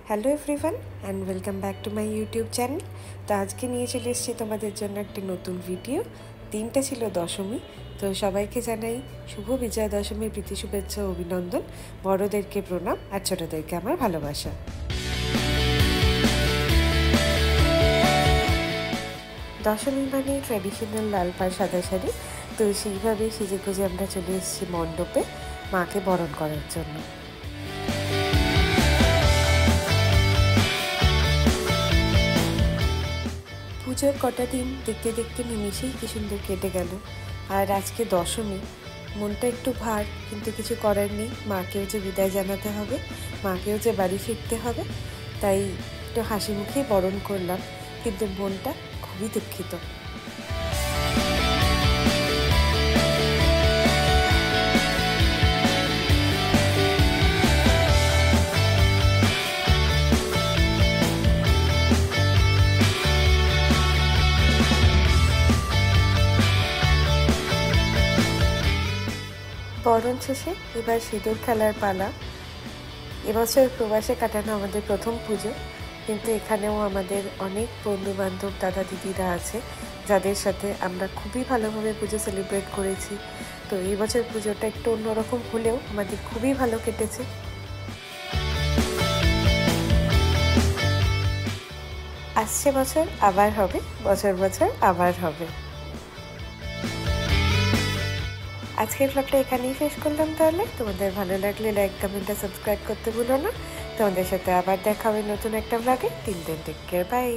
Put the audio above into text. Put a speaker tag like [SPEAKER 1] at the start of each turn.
[SPEAKER 1] Hello everyone and welcome back to my YouTube channel. তো আজকে নিয়ে চলে এসেছি তোমাদের জন্য একটি নতুন ভিডিও। দিনটা ছিল দশমী, তো সবাইকে জানাই শুভ বিজয়া দশমীর প্রীতি শুভেচ্ছা ও অভিনন্দন। বড়োদেরকে প্রণাম আর ছোটোদেরকে আমার ভালোবাসা। দশমী মানে ট্র্যাডিশনাল লাল পাড় সাদা শাড়ি, তো সেইভাবেই সেজে গুজে আমরা চলে এসেছি মণ্ডপে মাকে বরণ করার জন্য। পুজোর কটা দিন দেখতে দেখতে নিমিষেই কি সুন্দর কেটে গেল। আর আজকে দশমী, মনটা একটু ভার, কিন্তু কিছু করার নেই। মাকেও যে বিদায় জানাতে হবে, মাকেও যে বাড়ি ফিরতে হবে, তাই একটু হাসি মুখেই বরণ করলাম, কিন্তু মনটা খুবই দুঃখিত। বরণ শেষে এবার সিঁদুর খেলার পালা। এবছর প্রবাসে কাটানো আমাদের প্রথম পুজো, কিন্তু এখানেও আমাদের অনেক বন্ধুবান্ধব দাদা দিদিরা আছে যাদের সাথে আমরা খুবই ভালোভাবে পুজো সেলিব্রেট করেছি। তো এই বছর পুজোটা একটু অন্যরকম হলেও আমাদের খুবই ভালো কেটেছে। আসছে বছর আবার হবে, বছর বছর আবার হবে। আজকের ব্লগটা এখানেই শেষ করলাম। তাহলে তোমাদের ভালো লাগলে লাইক, কমেন্ট আর সাবস্ক্রাইব করতে ভুলো না। তোমাদের সাথে আবার দেখা হবে নতুন একটা ব্লগে। Till then take care, by.